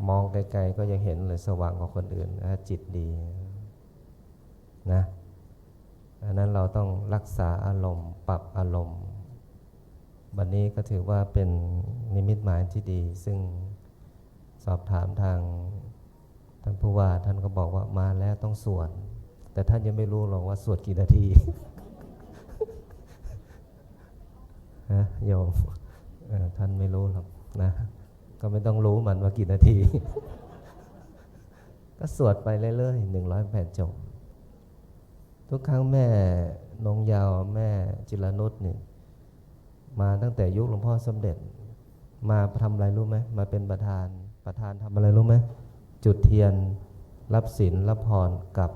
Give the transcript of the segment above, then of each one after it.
มองไกลๆก็ยังเห็นเลยสว่างกว่าคนอื่นจิตดีนะอันนั้นเราต้องรักษาอารมณ์ปรับอารมณ์วันนี้ก็ถือว่าเป็นนิมิตหมายที่ดีซึ่งสอบถามทางท่านผู้ว่าท่านก็บอกว่ามาแล้วต้องสวดแต่ท่านยังไม่รู้หรอกว่าสวดกี่นาที ฮะโยมท่านไม่รู้หรอกนะก็ไม่ต้องรู้มันว่ากี่นาที ก็สวดไปเรื่อยๆ108 จบทุกครั้งแม่นงยาวแม่จิรนุชนี่มาตั้งแต่ยุคหลวงพ่อสมเด็จมาทำอะไรรู้ไหมมาเป็นประธานทำอะไรรู้ไหมจุดเทียนรับศีลรับพรกลับ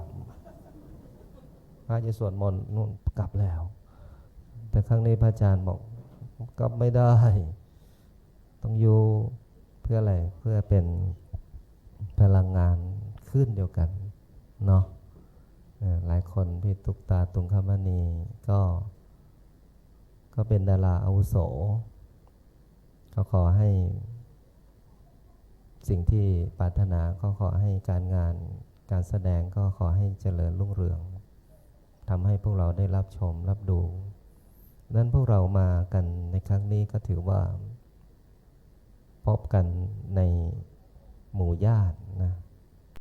พระจะสวดมนต์นู่นกลับแล้วแต่ครั้งนี้พระอาจารย์บอกกลับไม่ได้ต้องอยู่เพื่ออะไรเพื่อเป็นพลังงานขึ้นเดียวกันเนาะหลายคนพี่ตุ๊กตาตุงคมณีก็เป็นดาราอาวุโสก็ขอให้สิ่งที่ปรารถนาก็ขอให้การงานการแสดงก็ขอให้เจริญรุ่งเรืองทำให้พวกเราได้รับชมรับดูนั้นพวกเรามากันในครั้งนี้ก็ถือว่าพบกันในหมู่ญาตินะ